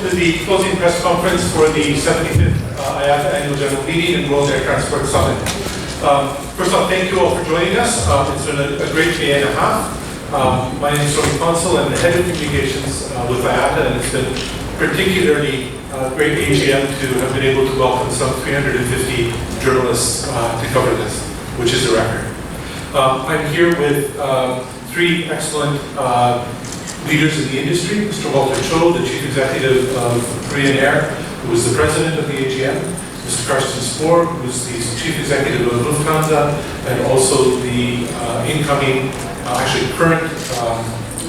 to the closing press conference for the 75th IATA Annual General Meeting and World Air Transport Summit. First off, thank you all for joining us. It's been a great day and a half. My name is Tony Consul. I'm the head of communications with IATA, and it's been particularly great AGM to have been able to welcome some 350 journalists to cover this, which is a record. I'm here with three excellent leaders in the industry: Mr. Walter Cho, the Chief Executive of Korean Air, who was the President of the AGM; Mr. Carsten Spohr, who is the Chief Executive of Lufthansa, and also the incoming, actually current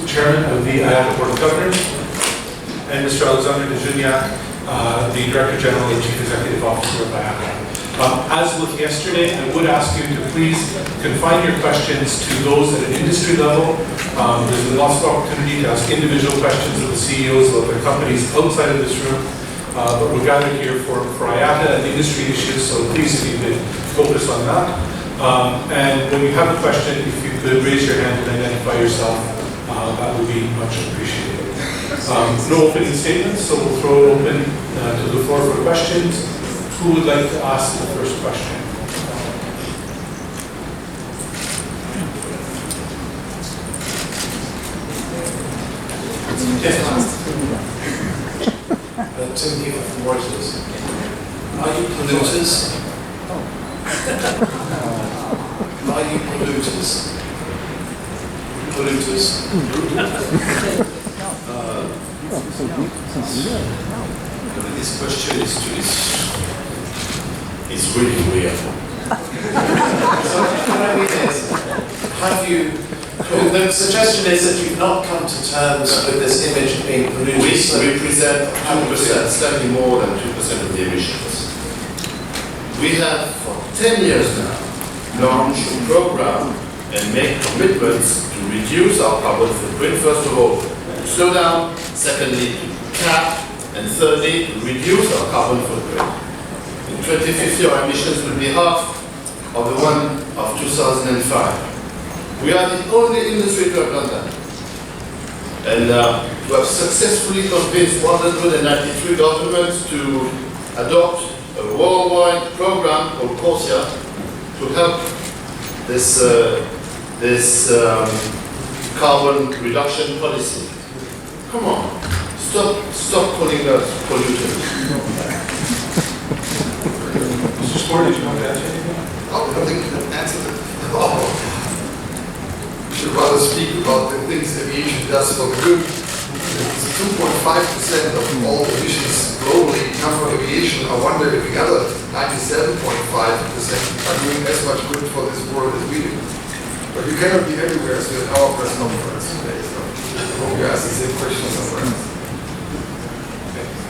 Chairman of the IATA Board of Governors; and Mr. Alexandre, Juniac, the Director General and Chief Executive Officer of IATA. As with yesterday, I would ask you to please confine your questions to those at an industry level. There's been lots of opportunity to ask individual questions of the CEOs of their companies outside of this room, but we're gathered here for IATA and industry issues, so please, if you could focus on that. And when you have a question, if you could raise your hand and identify yourself, that would be much appreciated. No opening statements, so we'll throw it open to the floor for questions. Who would like to ask the first question? Yes. Tim Heaver from Reuters. Are you polluters? Are you polluters? Polluters. This question is really weird. So what I mean is, have you? The suggestion is that you've not come to terms with this image of being polluted. We represent 2%, slightly more than 2% of the emissions. We have, for 10 years now, launched a program and made commitments to reduce our carbon footprint. First of all, to slow down. Secondly, to cap. And thirdly, to reduce our carbon footprint. In 2050, our emissions will be half of the one of 2005. We are the only industry to have done that. And to have successfully convinced 193 governments to adopt a worldwide program called CORSIA to help this carbon reduction policy. Come on, stop calling us polluters. Mr. Spohr, did you want to ask anything? I don't think you can answer that. We should rather speak about the things aviation does for the good. It's 2.5% of all emissions globally come from aviation. I wonder if the other 97.5% are doing as much good for this world as we do. But you cannot be everywhere, so at our press conference today. So I hope you ask the same question somewhere else.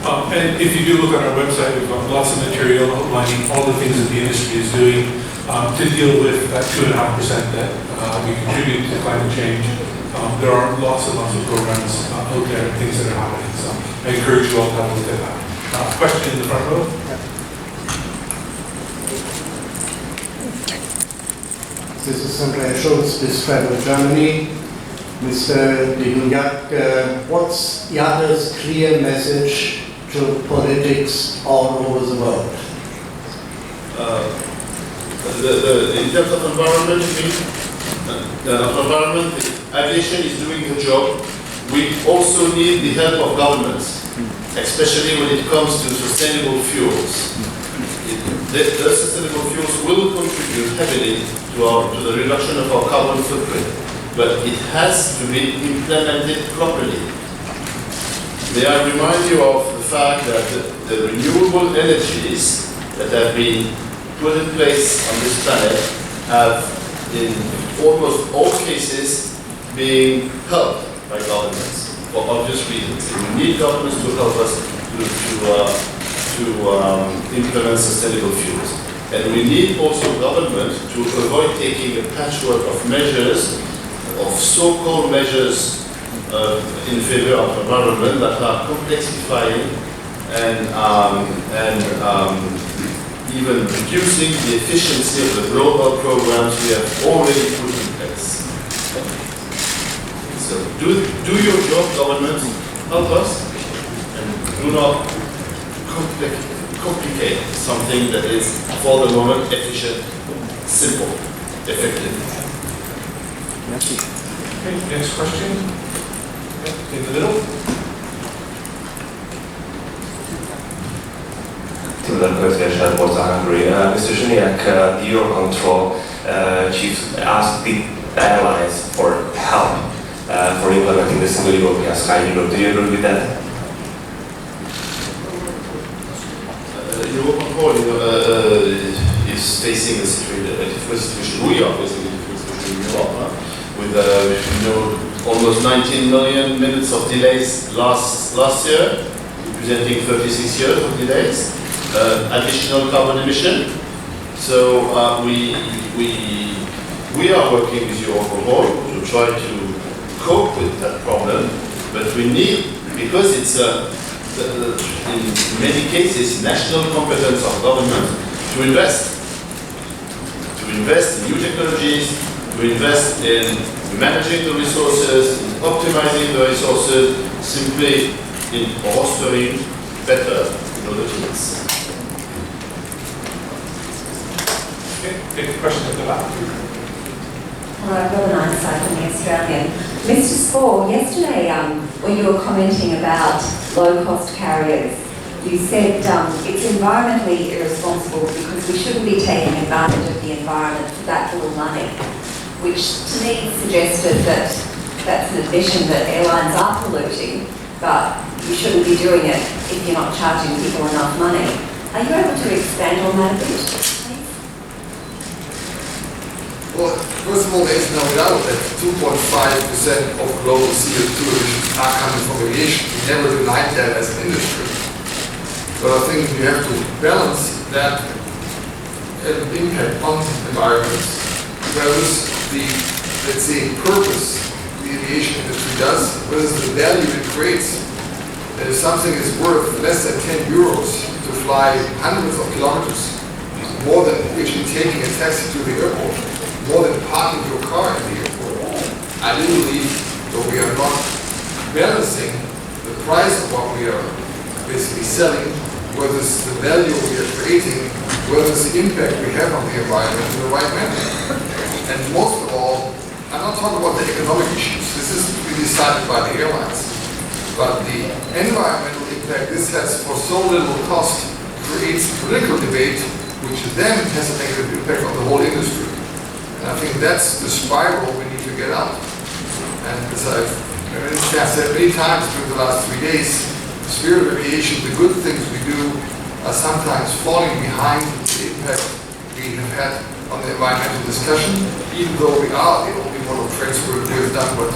And if you do look on our website, we've got lots of material outlining all the things that the industry is doing to deal with that 2.5% that we contribute to climate change. There are lots and lots of programs out there and things that are happening. So I encourage you all to have a look at that. Question in the front row? This is Andrea Schulz, Swiss Travel Germany. Mr. Juniac, what's IATA's clear message to politics all over the world? In terms of environment, aviation is doing the job. We also need the help of governments, especially when it comes to sustainable fuels. The sustainable fuels will contribute heavily to the reduction of our carbon footprint, but it has to be implemented properly. May I remind you of the fact that the renewable energies that have been put in place on this planet have, in almost all cases, been helped by governments for obvious reasons. And we need governments to help us to implement sustainable fuels. And we need also government to avoid taking a patchwork of measures, of so-called measures in favor of environment that are complexifying and even reducing the efficiency of the global programs we have already put in place. So do your job, government, help us, and Do not complicate something that is, for the moment, efficient, simple, effective. Okay, next question. In the middle. Mr. Juniac, the Eurocontrol chief asked the airlines for help for implementing the single European sky. Do you agree with that? Eurocontrol is facing a situation. We are facing a situation in Europe with almost 19 million minutes of delays last year, representing 36 years of delays. Additional carbon emission. So we are working with Eurocontrol to try to cope with that problem, but we need, because it's in many cases national competence of government to invest in new technologies, to invest in managing the resources, in optimizing the resources, simply in rostering better in order to mix. Take a question at the back. Hello, I've got an insight from the Australian. Mr. Spohr, yesterday when you were commenting about low-cost carriers, you said it's environmentally irresponsible because we shouldn't be taking advantage of the environment for that little money, which to me suggested that that's an admission that airlines are polluting, but you shouldn't be doing it if you're not charging people enough money. Are you able to expand on that a bit? Well, first of all, there is no doubt that 2.5% of global CO2 emissions are coming from aviation. We never denied that as an industry. But I think you have to balance that impact on the environment versus the, let's say, purpose the aviation industry does, versus the value it creates. And if something is worth less than 10 euros to fly hundreds of kilometers, more than actually taking a taxi to the airport, more than parking your car in the airport, I do believe that we are not balancing the price of what we are basically selling versus the value we are creating, versus the impact we have on the environment in the right manner. And most of all, I'm not talking about the economic issues. This is to be decided by the airlines. But the environmental impact this has for so little cost creates political debate, which then has a negative impact on the whole industry. And I think that's the spiral we need to get out. And as I've said many times during the last 3 days, the spirit of aviation, the good things we do, are sometimes falling behind the impact we have had on the environmental discussion, even though we are the only model transport who has done what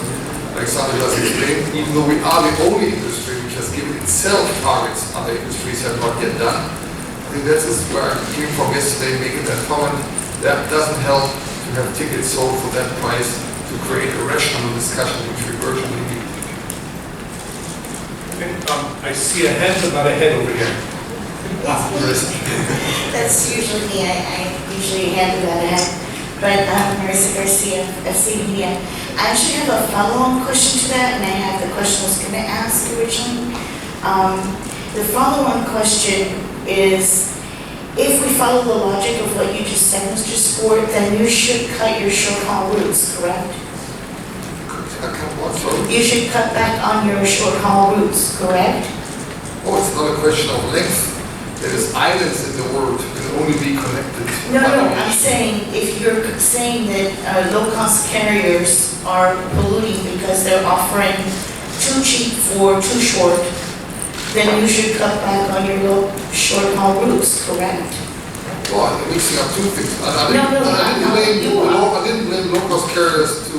Alexandre just explained, even though we are the only industry which has given itself targets other industries have not yet done. I think that's where I came from yesterday, making that comment. That doesn't help to have tickets sold for that price to create a rational discussion which we urgently need. I see a hand, but not a head over here. That's usually me. I usually handle that ahead. But Marissa Garcia, CBN. I actually have a follow-on question to that, and I have the question I was going to ask originally. The follow-on question is, if we follow the logic of what you just said, Mr. Spohr, then you should cut your short-haul routes, correct? You should cut back on your short-haul routes, correct? Oh, it's not a question of length. There's islands in the world that can only be connected. No, I'm saying if you're saying that low-cost carriers are polluting because they're offering too cheap for too short, then you should cut back on your short-haul routes, correct? Well, I'm mixing up two things. I didn't blame low-cost carriers to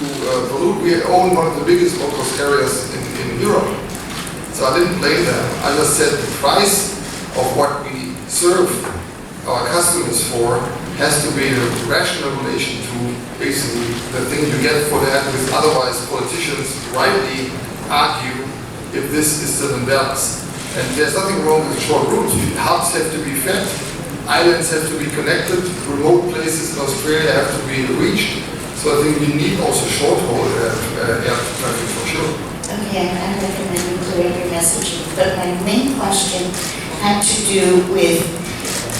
pollute. We own one of the biggest low-cost carriers in Europe. So I didn't blame them. I just said the price of what we serve our customers for has to be in a rational relation to basically the thing you get for that, because otherwise politicians rightly argue if this is still in balance. And there's nothing wrong with short routes. Hubs have to be fed, islands have to be connected, remote places in Australia have to be reached. So I think we need also short-haul air traffic for sure. Okay, I'm recommending to every messaging, but my main question had to do with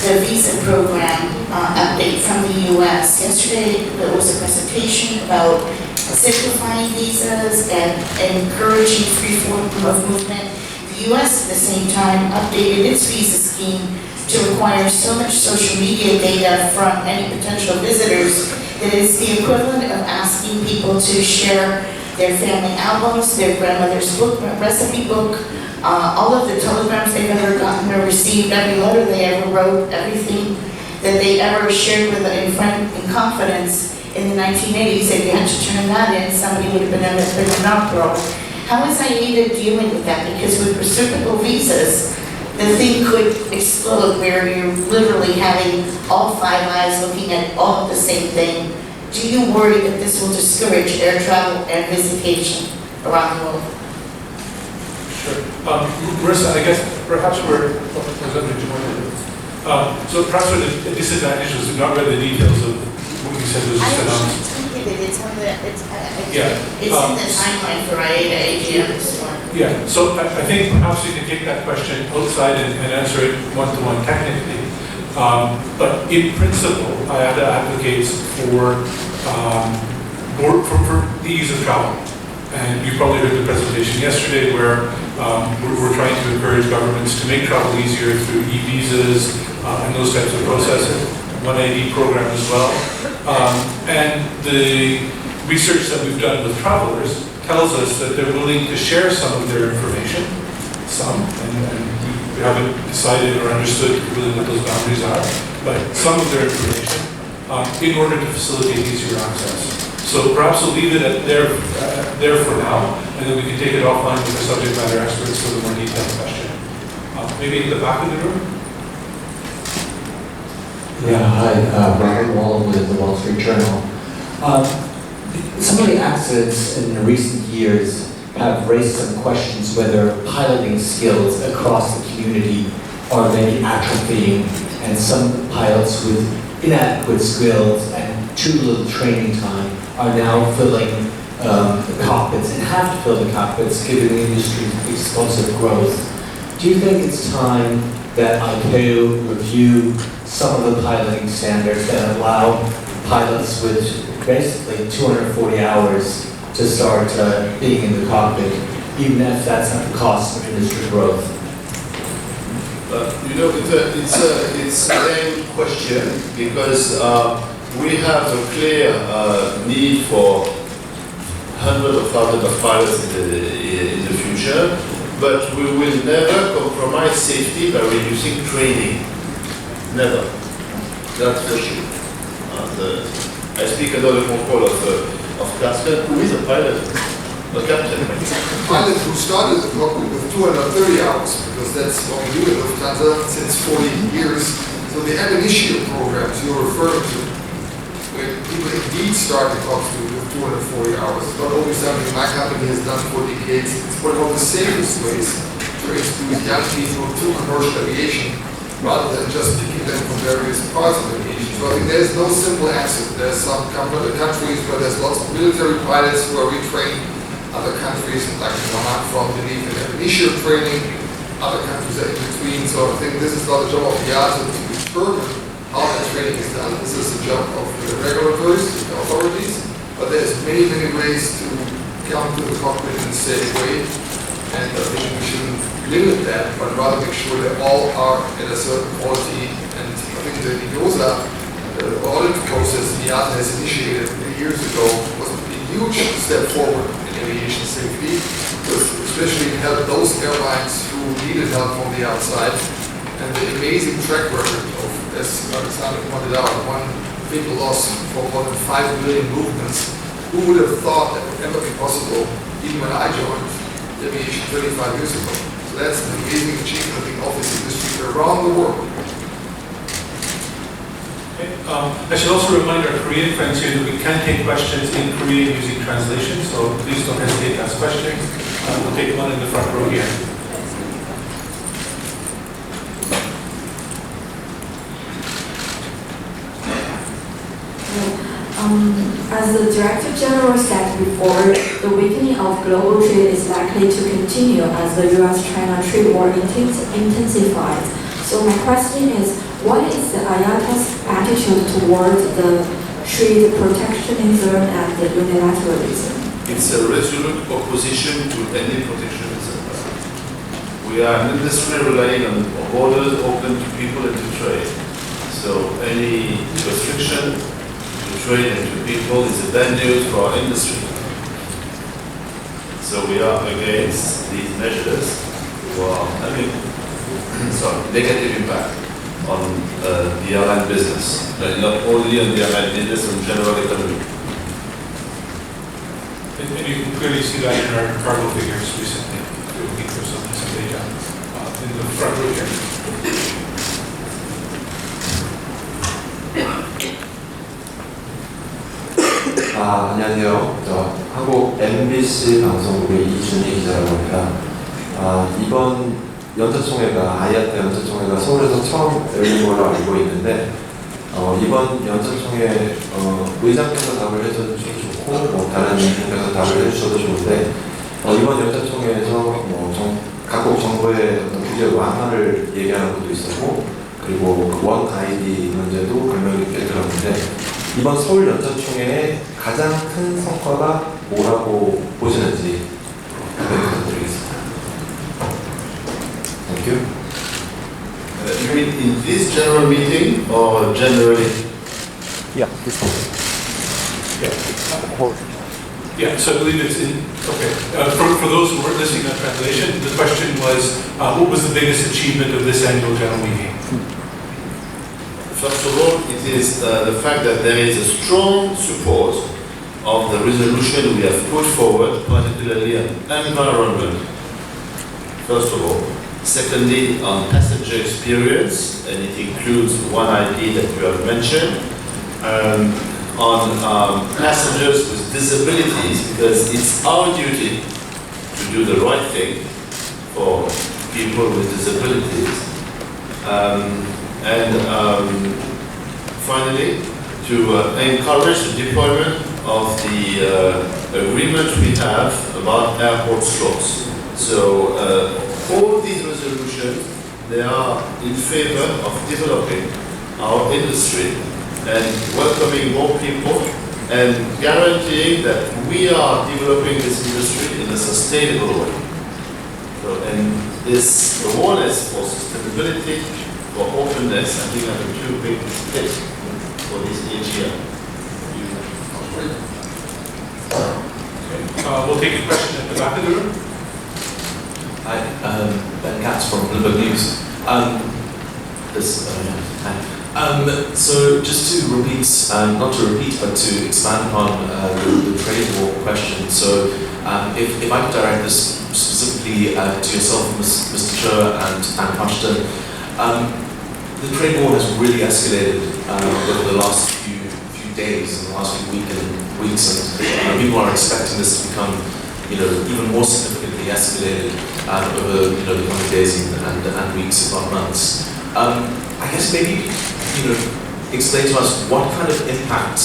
the visa program update from the US. Yesterday, there was a presentation about simplifying visas and encouraging free form of movement. The US at the same time updated its visa scheme to require so much social media data from any potential visitors that it's the equivalent of asking people to share their family albums, their grandmother's book, recipe book, all of the telegrams they've ever gotten or received, every letter they ever wrote, everything that they ever shared with in confidence in the 1980s. If you had to turn that in, somebody would have been in an uproar. How is IATA dealing with that? Because with reciprocal visas, the thing could explode where you're literally having all five eyes looking at all of the same thing. Do you worry that this will discourage air travel and visitation around the world? Sure. Marissa, I guess perhaps we're, so perhaps we're at a disadvantage as we've not read the details of what you said was just announced. It's on the, it's Yeah. in the timeline for IATA AGM this morning. Yeah, so I think perhaps you can take that question outside and answer it one-to-one technically. But in principle, IATA advocates for the ease of travel. And you probably heard the presentation yesterday where we're trying to encourage governments to make travel easier through e-visas and those types of processes, 180 program as well. And the research that we've done with travelers tells us that they're willing to share some of their information, and we haven't decided or understood really what those boundaries are, but some of their information in order to facilitate easier access. So perhaps we'll leave it at there for now, and then we can take it offline with the subject matter experts for the more detailed question. Maybe in the back of the room? Yeah, hi, Robert Wall with the Wall Street Journal. Some of the accidents in recent years have raised some questions whether piloting skills across the community are maybe atrophying, and some pilots with inadequate skills and too little training time are now filling the cockpits and have to fill the cockpits given the industry's explosive growth. Do you think it's time that ICAO review some of the piloting standards that allow pilots with basically 240 hours to start being in the cockpit, even if that's at the cost of industry growth? You know, it's a lame question because we have a clear need for hundreds of thousands of pilots in the future, but we will never compromise safety by reducing training. Never. That's for sure. I speak under the control of Carsten, who is a pilot, a captain. Pilot who started the cockpit with 230 hours, because that's what we do at Lufthansa since 40 years. So the ab initio programs you're referring to, where people indeed start the cockpit with 240 hours, it's not only something my company has done for decades, it's one of the safest ways to introduce young people to commercial aviation, rather than just picking them from various parts of aviation. So I think there's no simple answer. There's some countries where there's lots of military pilots who are retraining, other countries like Oman from believe in ab initio training, other countries are in between. So I think this is not a job of IATA to determine how that training is done. This is a job of the regulators, the authorities, but there's many, many ways to come to the cockpit in a safe way, and I think we shouldn't limit that, but rather make sure that all are at a certain quality. And I think the IOSA, the audit process IATA has initiated years ago, was a huge step forward in aviation safety, because especially it helped those airlines who needed help from the outside. And the amazing track record of, as Alexandre pointed out, one fatal loss for more than 5 million movements. Who would have thought that would ever be possible, even when I joined aviation 35 years ago? So that's an amazing achievement of the office industry around the world. Okay. I should also remind our Korean friends here that we can take questions in Korean using translation, so please don't hesitate to ask questions. We'll take one in the front row here. As the Director General said before, the weakening of global trade is likely to continue as the US-China trade war intensifies. So my question is, what is the IATA's attitude toward the trade protectionism and the unilateralism? It's a resolute opposition to any protectionism. We are an industry relying on borders open to people and to trade. So any restriction to trade and to people is a bad news for our industry. So we are against these measures who are having negative impact on the airline business, but not only on the airline business, on general economy. And you can clearly see that in our cargo figures recently. We're looking for some data in the front row here. 안녕하세요. 저 한국 MBC 방송국의 이준희 기자라고 합니다. 이번 연차총회가 IATA 연차총회가 서울에서 처음 열린 걸로 알고 있는데 이번 연차총회 의장께서 답을 해주셔도 좋고 뭐 다른 분께서 답을 해주셔도 좋은데 이번 연차총회에서 각국 정부의 어떤 규제 완화를 얘기하는 것도 있었고 그리고 원 가이드 문제도 감명 깊게 들었는데 이번 서울 연차총회의 가장 큰 성과가 뭐라고 보시는지 답변 부탁드리겠습니다. Thank you. You mean in this general meeting or generally? Yeah, this one. Yeah, so I believe it's in, okay. For those who weren't listening to translation, the question was, what was the biggest achievement of this annual general meeting? First of all, it is the fact that there is a strong support of the resolution we have put forward, particularly on environment, first of all. Secondly, on passenger experience, and it includes one ID that you have mentioned, on passengers with disabilities, because it's our duty to do the right thing for people with disabilities. Finally, to encourage the deployment of the agreement we have about airport slots. So all these resolutions, they are in favor of developing our industry and welcoming more people and guaranteeing that we are developing this industry in a sustainable way. So, and this awareness for sustainability, for openness, I think are the two big things for this AGM. We'll take a question at the back of the room. Hi, Ben Katz from Bloomberg News. So just to repeat, not to repeat, but to expand upon the trade war question. So if I could direct this specifically to yourself, Mr. Cho and Carsten, the trade war has really escalated over the last few days, in the last few weeks, and people are expecting this to become, even more significantly escalated over, the coming days and weeks, if not months. I guess maybe, explain to us what kind of impact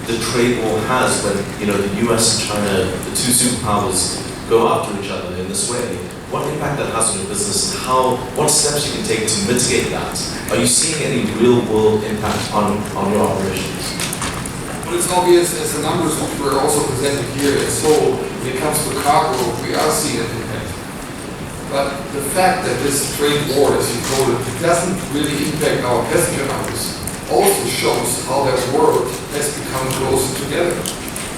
the trade war has when, the US and China, the two superpowers, go after each other in this way. What impact that has on your business and what steps you can take to mitigate that? Are you seeing any real world impact on your operations? Well, it's obvious as the numbers which were also presented here in Seoul, when it comes to cargo, we are seeing an impact. But the fact that this trade war, as you call it, doesn't really impact our passenger numbers also shows how that world has become closer together.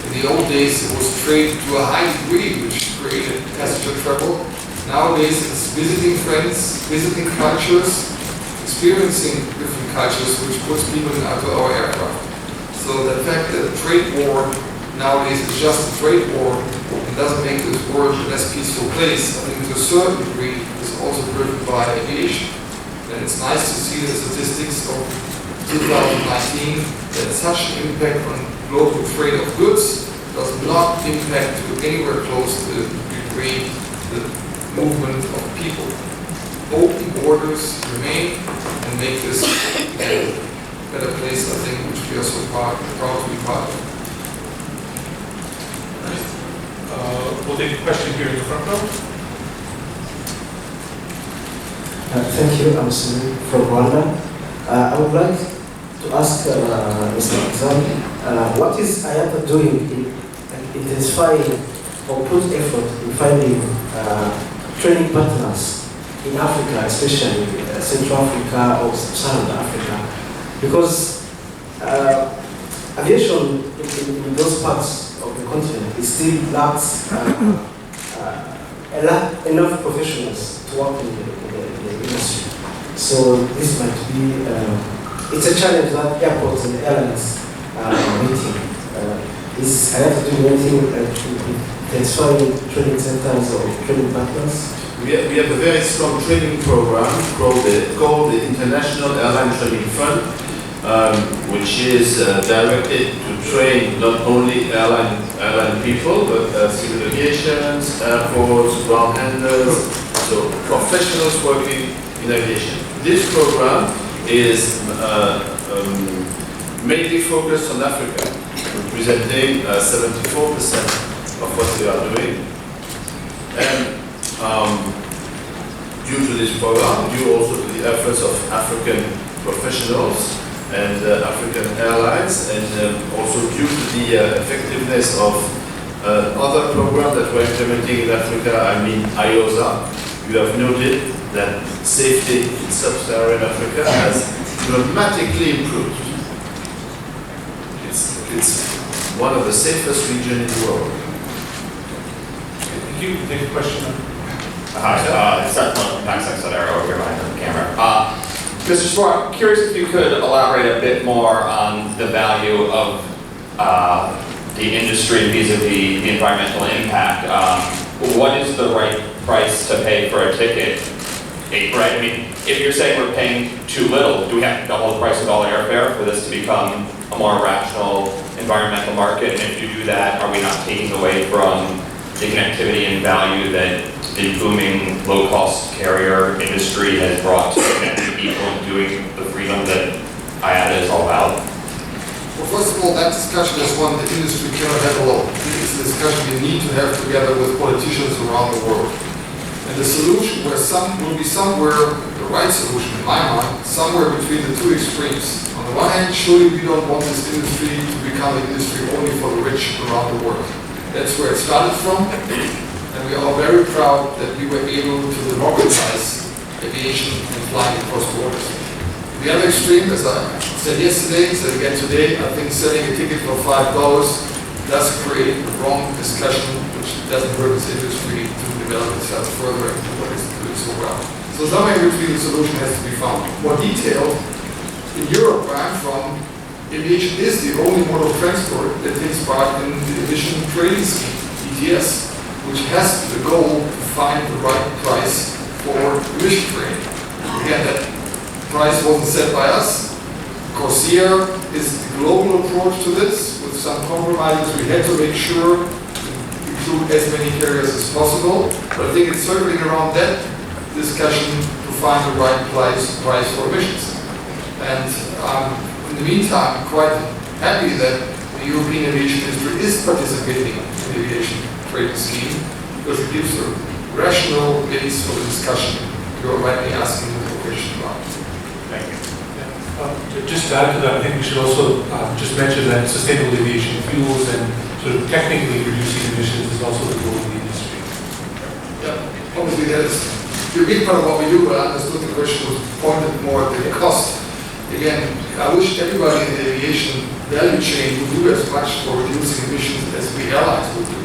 In the old days, it was trade to a high degree, which created passenger travel. Nowadays, it's visiting friends, visiting cultures, experiencing different cultures, which puts people into our aircraft. So the fact that the trade war nowadays is just a trade war and doesn't make this world a less peaceful place, I think to a certain degree is also driven by aviation. And it's nice to see the statistics of 2019 that such an impact on global trade of goods does not impact to anywhere close to the degree the movement of people. Open borders remain and make this a better place, I think, which we are so proud to be part of. we'll take a question here in the front row. Thank you. I'm Sumi from Rwanda. I would like to ask Mr. Alexandre, what is IATA doing in intensifying or put effort in finding training partners in Africa, especially Central Africa or Sub-Saharan Africa? Because aviation in those parts of the continent is still lacks enough professionals to work in the industry. So this might be, it's a challenge that airports and airlines are meeting. Is IATA doing anything to intensifying training centers or training partners? We have a very strong training program called the International Airline Training Fund, which is directed to train not only airline people, but civil aviations, airports, ground handlers, so professionals working in aviation. This program is mainly focused on Africa, representing 74% of what we are doing. And due to this program, due also to the efforts of African professionals and African airlines, and also due to the effectiveness of other programs that we're implementing in Africa, I mean IOSA, you have noted that safety in sub-Saharan Africa has dramatically improved. It's one of the safest regions in the world. Thank you. Take a question. Hi, Seth from atn.aero over here behind the camera. Mr. Spohr, I'm curious if you could elaborate a bit more on the value of the industry vis-a-vis the environmental impact. What is the right price to pay for a ticket? Right? I mean, if you're saying we're paying too little, do we have to double the price of all airfare for this to become a more rational environmental market? And if you do that, are we not taking away from the connectivity and value that the booming low-cost carrier industry has brought to connecting people and doing the freedom that IATA is all about? Well, first of all, that discussion is one the industry cannot have alone. It's a discussion we need to have together with politicians around the world. And the solution will be somewhere, the right solution in my mind, somewhere between the two extremes. On the one hand, surely we don't want this industry to become an industry only for the rich around the world. That's where it started from. And we are very proud that we were able to democratize aviation and flying across borders. The other extreme, as I said yesterday, said again today, I think selling a ticket for $5 does create a wrong discussion, which doesn't hurt this industry to develop itself further into what it's doing so well. So somewhere in between the solution has to be found. More detailed, in Europe, where I'm from, aviation is the only mode of transport that takes part in the emission trading scheme, ETS, which has the goal to find the right price for emission trading. Again, that price wasn't set by us. Corsair is the global approach to this. With some compromises, we had to make sure to include as many carriers as possible. But I think it's circling around that discussion to find the right price for emissions. And in the meantime, I'm quite happy that the European aviation industry is participating in the aviation trading scheme because it gives a rational base for the discussion you're rightly asking the question about. Thank you. Just to add to that, I think we should also just mention that sustainable aviation fuels and sort of technically reducing emissions is also the goal of the industry. Yeah, obviously that is a big part of what we do, but I understood the question was pointed more at the cost. Again, I wish everybody in the aviation value chain would do as much for reducing emissions as we airlines would do.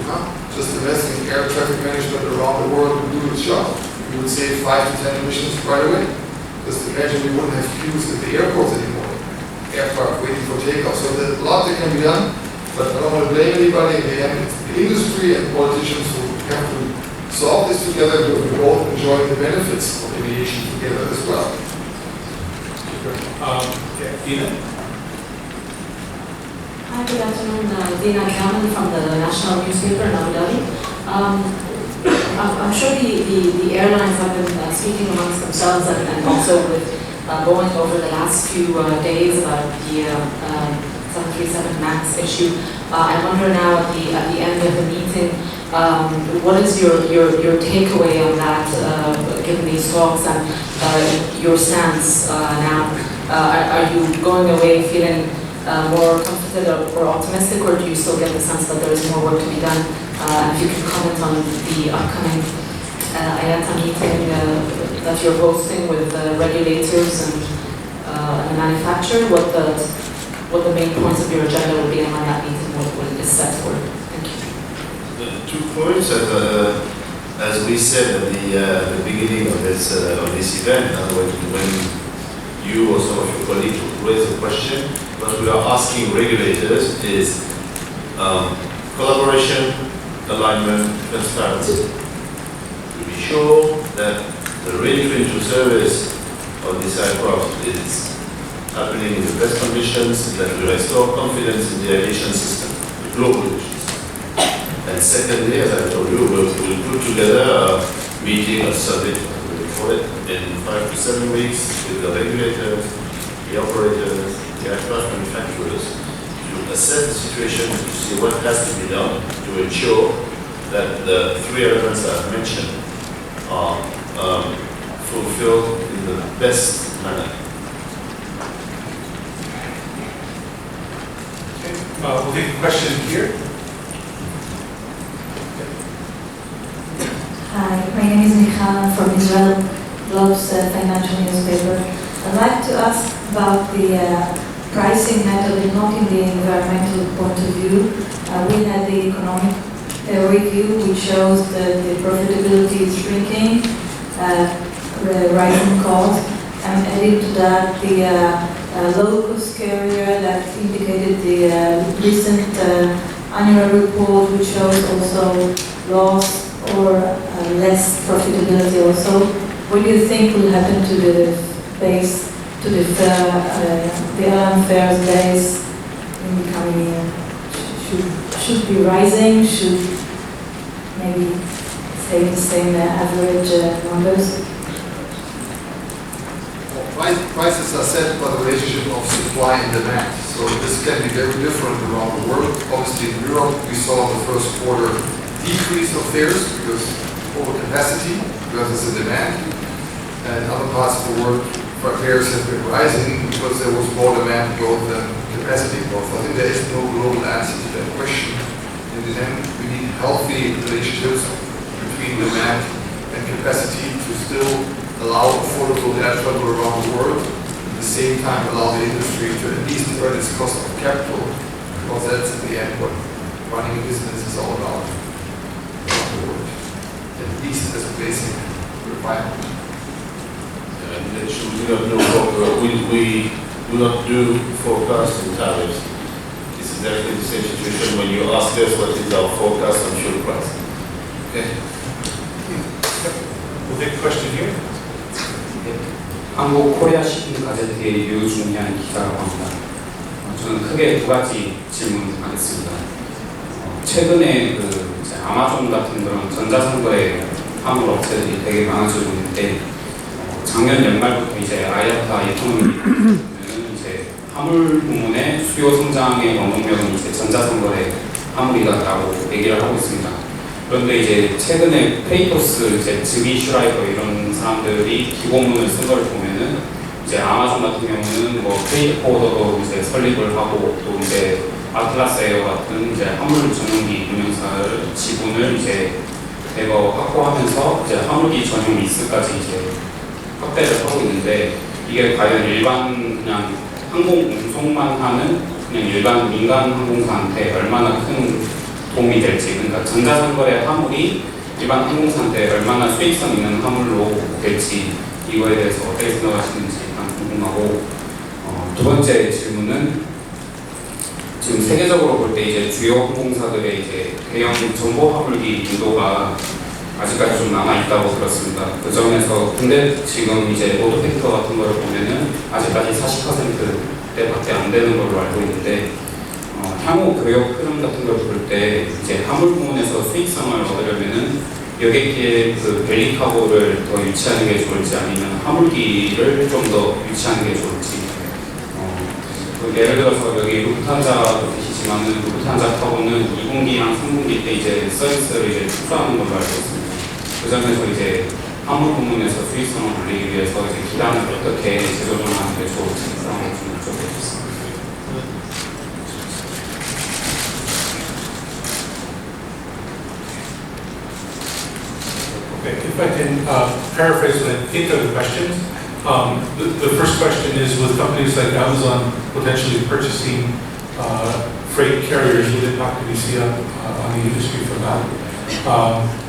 Just investing in air traffic management around the world would do its job. We would save 5 to 10 emissions right away. Just imagine we wouldn't have queues at the airports anymore. Aircraft waiting for takeoff. So there's a lot that can be done, but I don't want to blame anybody. In the end, it's the industry and politicians who have to solve this together. We will all enjoy the benefits of aviation together as well. Dina? Hi, good afternoon. Dina Kalman from the national newspaper in Abu Dhabi. I'm sure the airlines have been speaking amongst themselves and also with Boeing over the last few days about the 737 MAX issue. I wonder now at the end of the meeting, what is your takeaway on that, given these talks and your stance now? Are you going away feeling more confident or optimistic, or do you still get the sense that there is more work to be done? If you can comment on the upcoming IATA meeting that you're hosting with regulators and the manufacturer, what the main points of your agenda will be, and when that meeting is set for. Thank you. The 2 points, as we said at the beginning of this event, when you or some of your colleagues raised the question, what we are asking regulators is collaboration, alignment, transparency. To be sure that the re-entry into service of this aircraft is happening in the best conditions, that we restore confidence in the aviation system, the global aviation system. And secondly, as I told you, we'll put together a meeting, a summit, for it in 5 to 7 weeks with the regulators, the operators, the aircraft manufacturers to assess the situation, to see what has to be done to ensure that the 3 elements that I've mentioned are fulfilled in the best manner. We'll take a question here. Hi, my name is Michal. I'm from Israel Globe's financial newspaper. I'd like to ask about the pricing method, not in the environmental point of view. We had the economic review, which shows that the profitability is shrinking, rising costs, and adding to that the low-cost carrier that indicated the recent annual report, which shows also loss or less profitability also. What do you think will happen to the base, to the airline fares base in the coming year? Should be rising? Should maybe stay the same average numbers? Prices are set by the relationship of supply and demand. So this can be very different around the world. Obviously in Europe we saw in the first quarter decrease of fares because overcapacity versus the demand. And other parts of the world, fares have been rising because there was more demand growth than capacity growth. I think there is no global answer to that question. In the end, we need healthy relationships between demand and capacity to still allow affordable air travel around the world, at the same time allow the industry to at least earn its cost of capital, because that's in the end what running a business is all about. At least as a basic requirement. We do not do forecast in tariffs. It's exactly the same situation when you ask us what is our forecast on fuel price. Okay. We'll take a question here. 한국 코리아 시핑 가제트의 유준현 기자라고 합니다. 저는 크게 2가지 질문하겠습니다. 최근에 이제 아마존 같은 그런 전자상거래 화물 업체들이 되게 많아지고 있는데 작년 연말부터 이제 아이아타 이코노미 이제 화물 부문의 수요 성장의 원동력은 이제 전자상거래 화물이다라고 얘기를 하고 있습니다. 그런데 이제 최근에 페이토스, 이제 즈비 슈라이버 이런 사람들이 기고문을 쓴 걸 보면은 이제 아마존 같은 경우는 뭐 페이트 포워더도 이제 설립을 하고 또 이제 아틀라스 에어 같은 이제 화물 전용기 운영사를 지분을 이제 대거 확보하면서 이제 화물기 전용 리스까지 이제 확대를 하고 있는데 이게 과연 일반 그냥 항공 운송만 하는 그냥 일반 민간 항공사한테 얼마나 큰 도움이 될지, 그러니까 전자상거래 화물이 일반 항공사한테 얼마나 수익성 있는 화물로 될지 이거에 대해서 어떻게 생각하시는지 궁금하고, 두 번째 질문은 지금 세계적으로 볼 때 이제 주요 항공사들의 이제 대형 정보 화물기 인도가 아직까지 좀 남아 있다고 들었습니다. 그 점에서 근데 지금 이제 로드 팩터 같은 걸 보면은 아직까지 40%대밖에 안 되는 걸로 알고 있는데. 향후 교역 흐름 같은 걸 볼 때 이제 화물 부문에서 수익성을 얻으려면은 여객기의 그 벨리카고를 더 유치하는 게 좋을지 아니면 화물기를 좀 더 유치하는 게 좋을지 예를 들어서 여기 루프탄자 계시지만은 루프탄자 타고는 2분기랑 3분기 때 이제 서비스를 이제 축소하는 걸로 알고 있습니다. 그 점에서 이제 화물 부문에서 수익성을 올리기 위해서 이제 기간을 어떻게 재조정하는 게 좋을지 그런 좀 여쭤보겠습니다. Okay, if I can paraphrase what I think are the questions. The first question is, with companies like Amazon potentially purchasing freight carriers, would it not be see on the industry for that?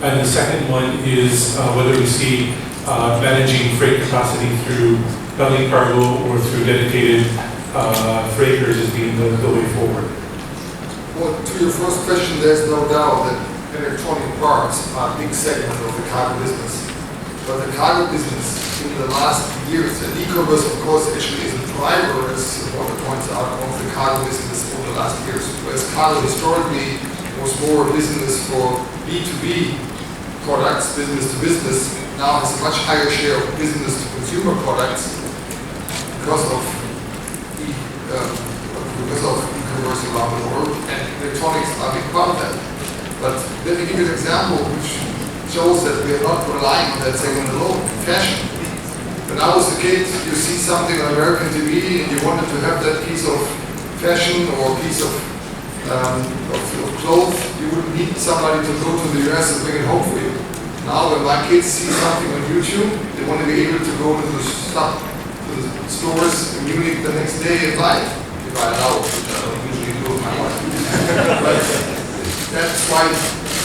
And the second one is whether we see managing freight capacity through belly cargo or through dedicated freighters as being the way forward. Well, to your first question, there's no doubt that electronic parts are a big segment of the cargo business. But the cargo business in the last years, and e-commerce of course actually is a driver, as one points out, of the cargo business over the last years. Whereas cargo historically was more business for B2B products, business to business, now has a much higher share of business to consumer products because of e-commerce around the world, and electronics are a big part of that. But let me give you an example which shows that we are not relying on that segment alone. Fashion. When I was a kid, you see something on American TV and you wanted to have that piece of fashion or piece of clothes, you would need somebody to go to the US and bring it home for you. Now when my kids see something on YouTube, they want to be able to go to the stores in Munich the next day and buy it. If I allow it, which I don't usually do with my wife. But that's why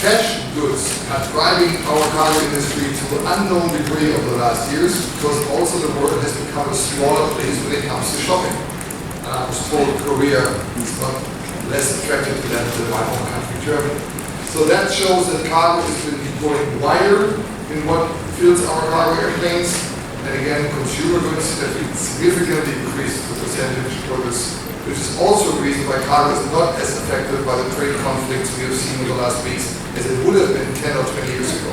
fashion goods are driving our cargo industry to an unknown degree over the last years, because also the world has become a smaller place when it comes to shopping. I was told Korea is not less attractive to them than my home country, Germany. So that shows that cargo is really going wider in what fills our cargo airplanes. And again, consumer goods have significantly increased the percentage for this, which is also the reason why cargo is not as affected by the trade conflicts we have seen in the last weeks as it would have been 10 or 20 years ago.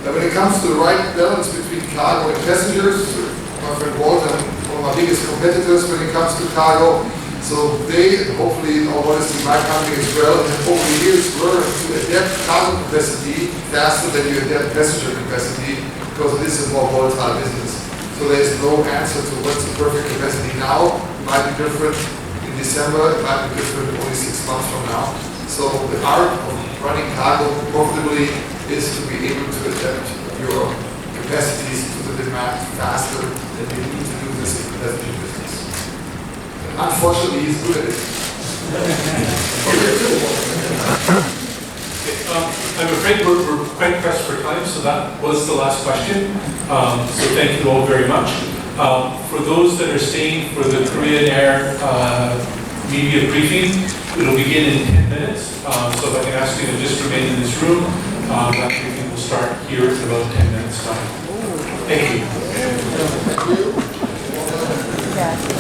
Now, when it comes to the right balance between cargo and passengers, my friend Walter, one of my biggest competitors when it comes to cargo, so they, and hopefully in all honesty my company as well, have over the years learned to adapt cargo capacity faster than you adapt passenger capacity, because this is a more volatile business. So there is no answer to what's the perfect capacity now. It might be different in December, it might be different only 6 months from now. So the art of running cargo profitably is to be able to adapt your capacities to the demand faster than you need to do this in the passenger business. And unfortunately, he's good at it. I'm afraid we're quite pressed for time, so that was the last question. So thank you all very much. For those that are staying for the Korean Air media briefing, it'll begin in 10 minutes. So if I can ask you to just remain in this room, that briefing will start here in about 10 minutes time. Thank you.